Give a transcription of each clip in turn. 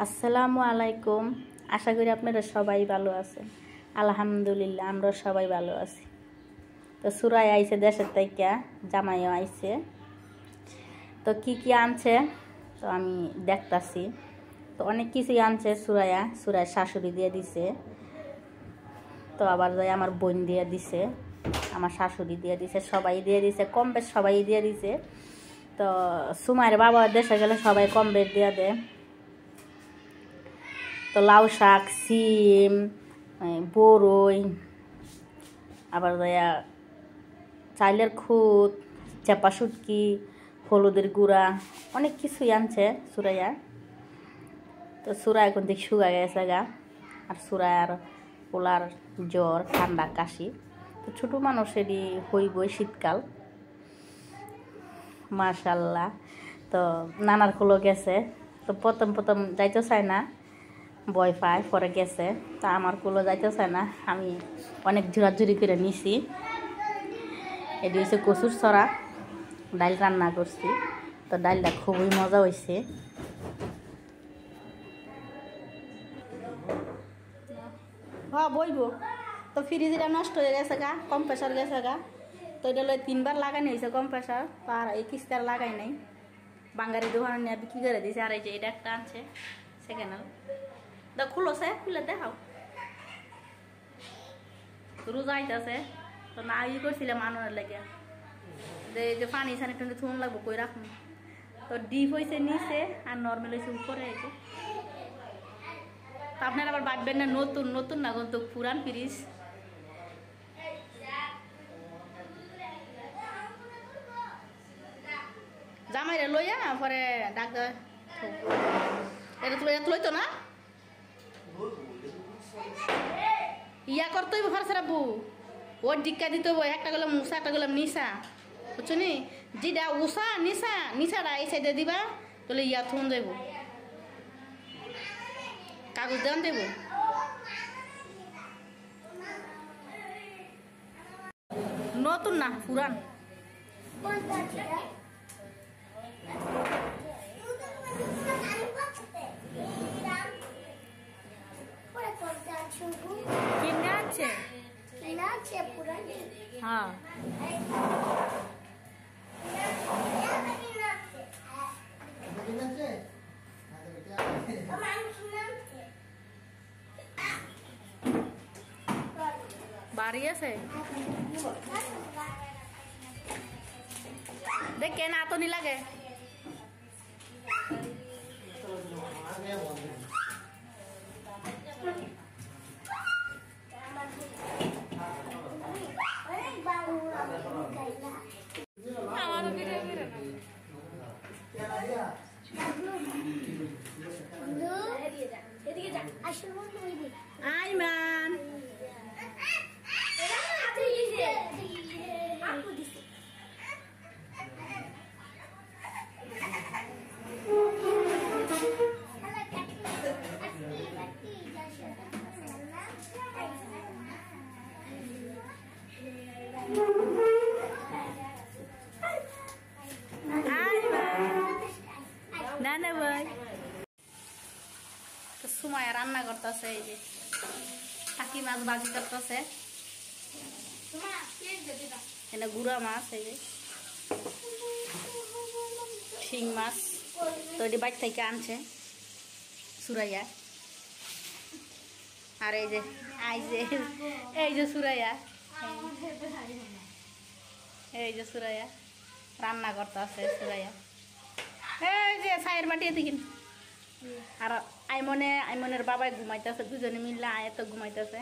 আসসালামু আলাইকুম। আশা করি আপনারা সবাই ভালো আছেন। আলহামদুলিল্লাহ আমরা সবাই ভালো আছি। তো সুরাই আইছে দেশের থেকে, জামাইও আইছে। তো কি আনছে তো আমি দেখতাছি। তো অনেক কিছুই আনছে সুরাই শাশুড়ি দিয়ে দিছে। তো আবার যাই আমার বোন দিয়ে দিছে, আমার শাশুড়ি দিয়ে দিছে, সবাই দিয়ে দিছে, কম বেশ সবাই দিয়ে দিছে। তো সুমাইয়ের বাবা দেশে গেলে সবাই কম বেশ দিয়ে দেয়। তো লাউ শাক, সিম, বরই, আবার চাইলের খুদ, চেপা শুটকি, হলুদের গুঁড়া, অনেক কিছুই আনছে সুরাইয়া। তো সুরা এখন দেখি শুকা গেছে গা। আর সুরাইয়ার পোলার জ্বর, ঠান্ডা, কাশি। তো ছোটো মানুষেরই হইবই শীতকাল, মাশাল্লাহ। তো নানার কুলো গেছে। তো প্রথম যাইতে চায় না, ভয় পায়, পরে গেছে। তা আমার কুলো যাইতে চায় না, আমি অনেক ঝুরাঝুরি করে নিছি। এটি হচ্ছে কচুর ছড়া, ডাল রান্না করছি। তো ডালটা খুবই মজা হয়েছে। হ্যাঁ বইব। তো ফ্রিজটা নষ্ট হয়ে গেছে গা, কম্প্রেসার গেছে গা। তো এটা 3বার লাগানো হয়েছে কম্প্রেসার। তো আর এই কিস্তার লাগাই নাই, বাঙালি দোকানে নিয়ে বিক্রি করে দিয়েছে। আর এই যে এটা একটা আনছে সেকেন্ড হ্যান্ড। তো খুলে দেখাও। রোজা আইতাছে, তো না করছিলাম আনার লাগে যে পানি সানি টুনি থুন লাগবো কই রাখুন। তো ডিপ হয়েছে নিচে আর নর্মাল হয়েছে উপরে হয়েছে। তো আপনারা আবার বাঁচবেন না নতুন না কিন্তু পুরান ফ্রিজ। জামাইরে লইয়া পরে ডাক্তার এটা লইতো না ইয়া করতে হইব ফার সারাবু। ওর ডিক্কা দিতে হইব, একটা গেলাম উষা, একটা গেলাম নিশা, বুঝছো নি? যেটা উষা নিশাটা এই সাইডে দিবা, তাহলে ইয়া থুন যাইব, কাগজ দেন দেব। নতুন না পুরান। কিনে আছে হ্যাঁ। বাড়ি আছে দেখ কেন আতো নি লাগে। আইমান না ভাই। তো সুমাইয়া রান্না করতেছে, এই যে টাকি মাছ ভাজি করতেছে, এনে গুড়া মাছ, এই যে শিং মাছ। তো এটি বাইর থেকে আনছে সুরাইয়া। আর এই যে সুরাইয়া, এই যে সুরাইয়া রান্না করতেছে সুরাইয়া। এই যে ছায়ের বাটি এদিকে। আর আইমনের বাবাই ঘুমাইতেছে, দুজনে মিললে আয় তো ঘুমাইতেছে।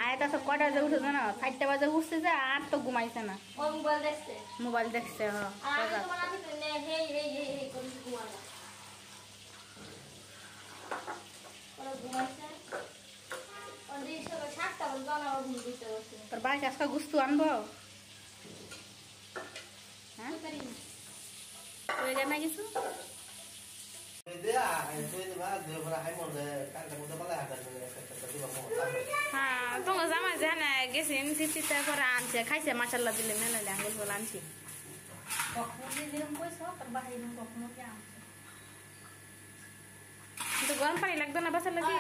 আয়াত আছে কয়টা বাজে উঠেছে না, 4টা বাজে উঠছে যে, আর তো ঘুমাইছে না, মোবাইল দেখছে। তোর বাড়ি আজকে গুস্তু আনবো, হ্যাঁ না কিছু। হ্যাঁ তোমার জামা জানা গেছি করে আনছে, খাইছে মাসাল্লা দিলে মেলে আঙ্গুল বলে আনছি। তো গরম পানি লাগতো না বাসার লাগি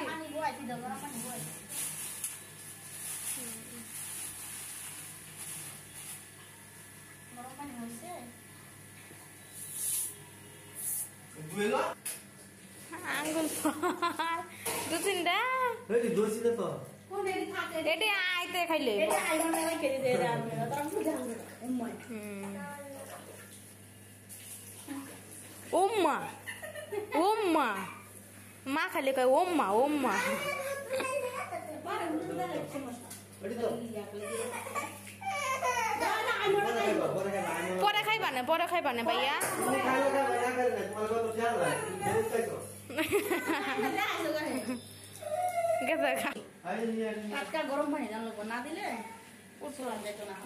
আঙ্গুল দু তিনটা এটা আইতে খাইলে ওম্মা ওম্মা মা খালি কয় ওম্মা ওম্মা পরে খাইবা না ভাইয়া গরম পানি জানলো না দিলে উঠতে যেত না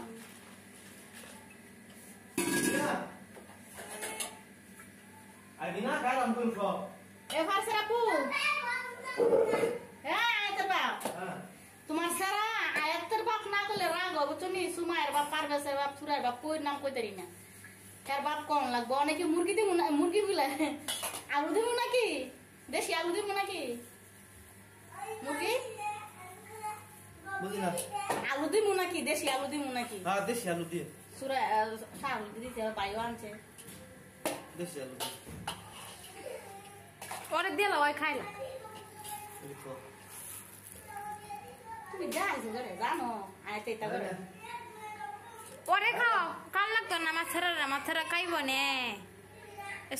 তোমার সারা আয়াতের বাপ না করলে রাগ হবো তুমি সুমায়ের বাপ পারবেশের বাপ সুরার বাপ কই নাম কই তারি না তার বাপ কম লাগবো অনেকে মুরগি দিব না মুরগি বলে আলু দিব নাকি দেশি আলু দিব নাকি মুরগি আলু দিব নাকি দেশি আলু দিব নাকি দেশি আলু দিয়ে সুরা আলু দিতে বাইও আনছে দেশি আলু পরে দিয়ে লওয়াই খাইলা তুমি যাইছো করে জানো আয়াতে তা করে পরে খাও কাল লাগতো না আমার ছাড়া খাইব নে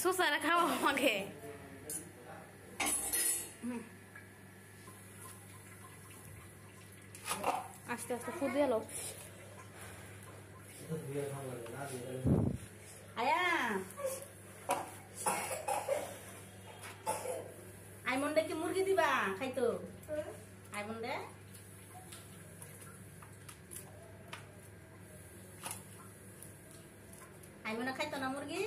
সুসারা খাও আমাকে আস্তে আস্তে ফুদ দিয়ে লো আয়া আইমন্ডে কি মুরগি দিবা খাইতো আইমন্ডে আইমন্ডে খাইতো না মুরগি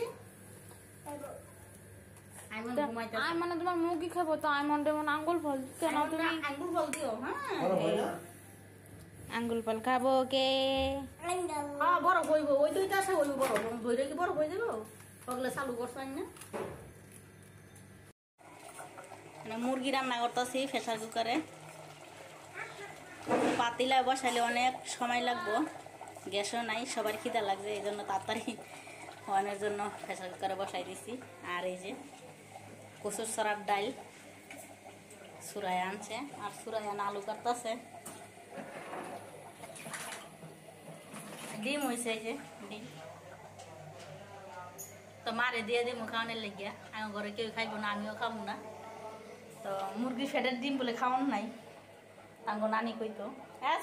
আইমন্ডে ঘুমাইতো মানে তোমার মুরগি খাবো তো আইমন্ডে মন আঙ্গুল ফল কেন তুমি আঙ্গুর ফল দিও হ্যাঁ আঙ্গুল ফল খাবো কে হ্যাঁ বড় হইব ওই দুইটা আছে হইব বড় ধরে কি বড় হয়ে যাবো ওগুলো চালু করছেন না মানে মুরগি রান্না করতেছি প্রেসার কুকারে পাতিলায় বসাইলে অনেক সময় লাগবো গ্যাসও নাই সবার খিদা লাগছে এই জন্য তাড়াতাড়ি হওয়ানোর জন্য প্রেসার কুকারে বসাই দিছি আর এই যে কচুর ছড়ার ডাল সুরাই আনছে আর সুরাই আনা আলু কাটতেছে ডিম হয়েছে এই যে ডিম তো মারে দিয়ে দিই খাওয়ানোর লেগিয়া আমার ঘরে কেউ খাইবো না আমিও খাবো না তো মুরগি ফেটের ডিম বলে খাওয়ানো নাই তাঙ্গো নানি কইতো হ্যাঁ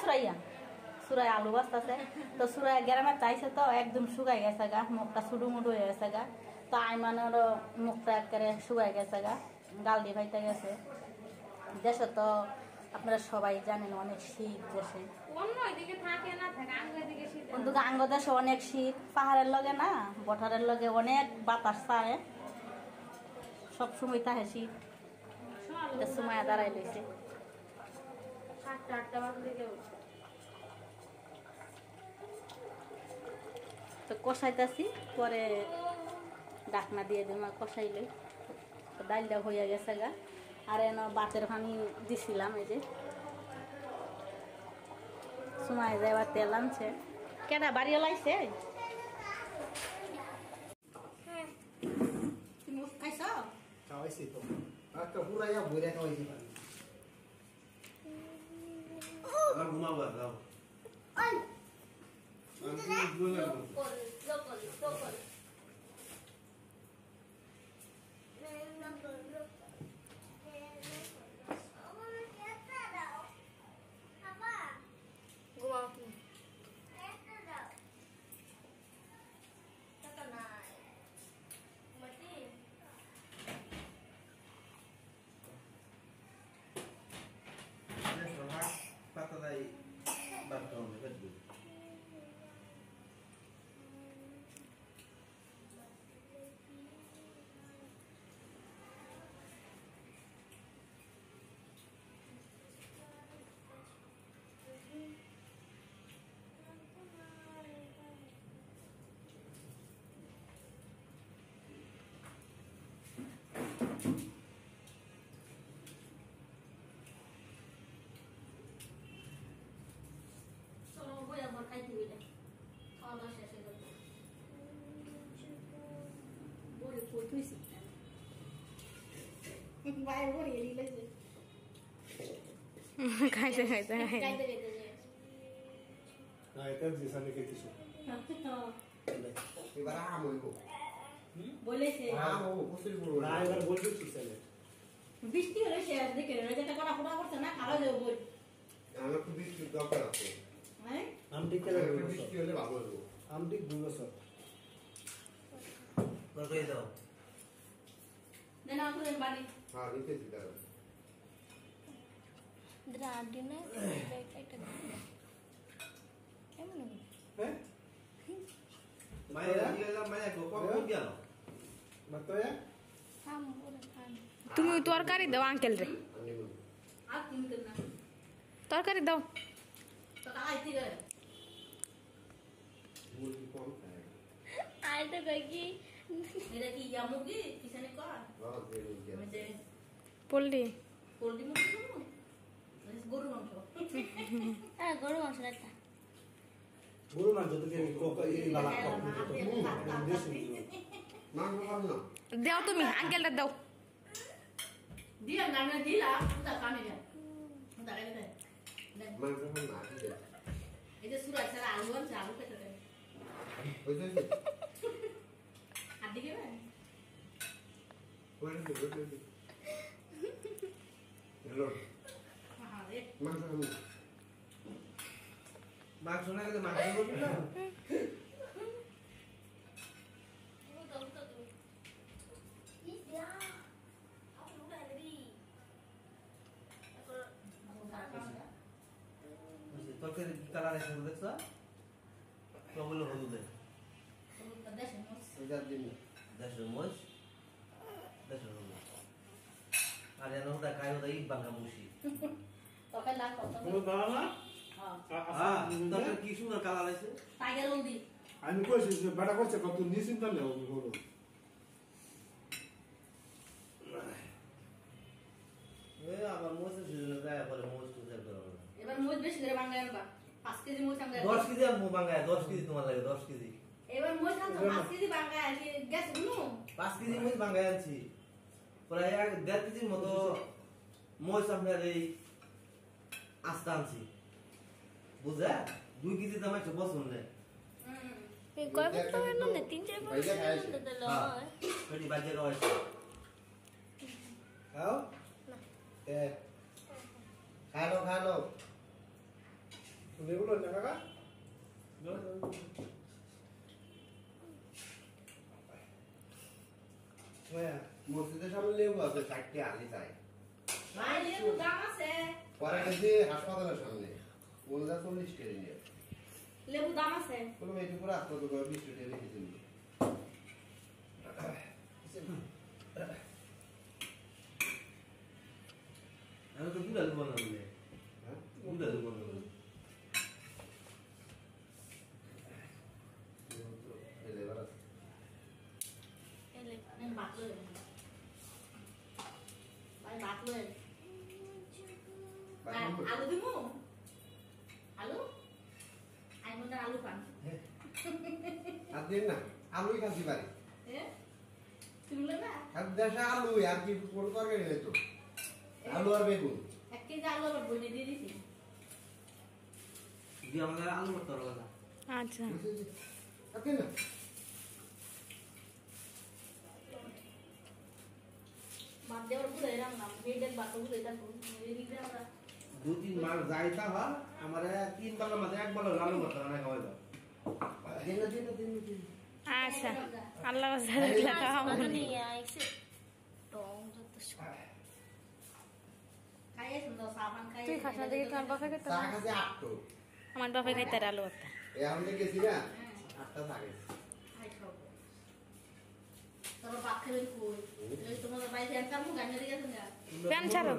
সুরাই আলু বাস্তাছে তো সুরাই গ্রামে চাইছে তো একদম শুকাই গেছে গা মুখটা ছুটু মুটু হয়ে গেছে গা তো আইমানেরও মুখটা একেবারে শুকাই গেছে গা গাল দিয়ে ভাইতে গেছে দেশে তো আপনারা সবাই জানেন অনেক শীত দেশে কিন্তু আঙ্গ দেশে অনেক শীত পাহাড়ের লগে না বঠারের লগে অনেক বাতাস ছাড়ে সবসময় তাহে শীত সময় দাঁড়াই লইছে তো কষাইতেছি পরে ডাকনা দিয়ে দিই কষাইলে ডালটা হইয়া গেছে গা আর এন বাতের পানি দিছিলাম এই যে সময় যাইবার তেল আনছে কেনা বাড়ি লাইছে তুমি খাইছ খাওয়াইছি তো একটা পুরাইয়া বইরা খাওয়াইছি পানি আর ঘুমাবো দাও ফুল তুইছি বাইরে করে এলি লাগে খাইতে খাইতে গাইতে গাইতে না এটা জিসানে খেতেছো এবার আম হইব বলেছে আম হইব প্রচুর বড় না এবার বলবি জিসানে বৃষ্টি হলে সে দেখে যেটা করা ফোটা করছে না খাওয়া যাবে বই আমার খুব বৃষ্টির দরকার আছে হ্যাঁ আমটি কে আমার লাগে একটু বৃষ্টি হলে ভালো হইব আমটি 2 বছর কতই দাও দেন আমাদের বাড়ি হ্যাঁ নিতেছি দাঁড়া দ্রাডি না একটা কেমন হ্যাঁ মায়েরা দিলাম মায়েরা কখন গেল মাতয়া খাম ওরে খাম তুমি তরকারি দাও আঙ্কেল রে আমি বলি আর কিনতে না তরকারি দাও তো আইতে গেলে মুরগি কম খায় আই তো কই এটা কি ইয়ামুগি কিসনে কর হ্যাঁ দিয়ে আমি যে পল্লি পোল্ট্রি মুরগি খাবো গরু মাংস হ্যাঁ গরু মাংস রাখতা গরু মাংস তো কেন কোকা এই বালা কম তো দেশি মাংস খাব না দাও তুমি আঙ্কেলটা দাও দিয়া নামে দিলা উদা কামে যা উদা গাইতে দেন মাংস খাব না ঠিক আছে এই যে সুরা ছাড়া আলু আনছে আলু পেতে দেন বুঝতে আর দিকে ভাই বুঝতে হ্যালো হ্যাঁ রে মাংস খাব না মাংস না খেলে মাংস করবি না তরকারি কালার এসে দেখছ তো বলে হলুদে এটার দিন দেশের মরিচ দেশের হলুদ আর এনে ওটা খাই ওটা ইট বাঙ্গা মুসি তরকারি লাগ কত কোনো দাও না হ্যাঁ তরকারি কি সুন্দর কালার আছে টাইগার হলদি আমি কইছি যে বাটা করছে কত নিশ্চিন্ত নেও হলো আবার মরিচের সিজনে যায় পরে মরিচ তো সেল করা এবার মোজ বেশি করে বাংলা আনবা 5 কেজি মোজ আনবা 10 কেজি আমি বাঙ্গায় 10 কেজি তোমার লাগে 10 কেজি এবার মোজ আনছো 5 কেজি বাংলা আনছি গ্যাস গুলো 5 কেজি মরিচ বাঙ্গায় আনছি প্রায় 1.5 কেজির মতো মরিচ আপনার এই আস্তা আনছি বুঝা 2 কেজি দাম একটা বসুন না কয় বছর হলো না 3-4 বছর হলো তো লয় পেটি বাজে রয়েছে খাও এ খালো লেগুলো না কাকা মসজিদের সামনে লেবু আছে 60টি আলি চাই ভাই লেবু দাম আছে পরে গেছি হাসপাতালের সামনে বলদা 40 টাকা নিয়ে লেবু দাম আছে কোনো মেয়ে পুরো হাসপাতাল করে 20 টাকা রেখেছিল আমি তো গুড়া দেবো না বলে হ্যাঁ গুড়া দেবো না বলে এলেবার নেন বাতলো ভাই বাতলো আলু দিমু আলু আই মনে আলু পান আর দিন না আলুই খাচ্ছি পারি এ তুললে না আর দেশে আলু আর কি কোন তরকারি নেই তো আলু আর বেগুন 1 কেজি আলু আবার বইনে দিয়ে দিছি দি আমাদের আলু ভর্তা লাগা আচ্ছা আপনি না বাদ দেওয়ার পুরো এরাম না মেয়েদের বাতো গুলো এটা এদিকে আমরা 2-3 মাস যাইতা হয় আমার 3 বেলা মাঝে 1 বেলা আলু ভর্তা বানাই খাওয়াই দাও দিন আচ্ছা আল্লাহ বাজারে খাওয়া খাইয়ে সুন্দর সাবান খাইয়ে তুই খাস না দেখি তোর বাপে খেতে চা খাচ্ছি 8 আমার বাপে খাইতে আলু একটা এখন থেকে গেছি না 8টা চা খাইছি খাই খাবো তোর বাপ খেলেন কই এই তোমাদের বাইরে আনতাম গানে দিয়ে গেছেন না প্যান ছাড়ো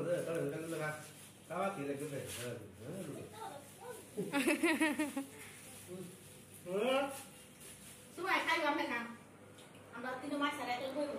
খাওয়া কি লাগে তোমায় খাইব আমরা খান আমরা তিন মাস সারা এটা কইব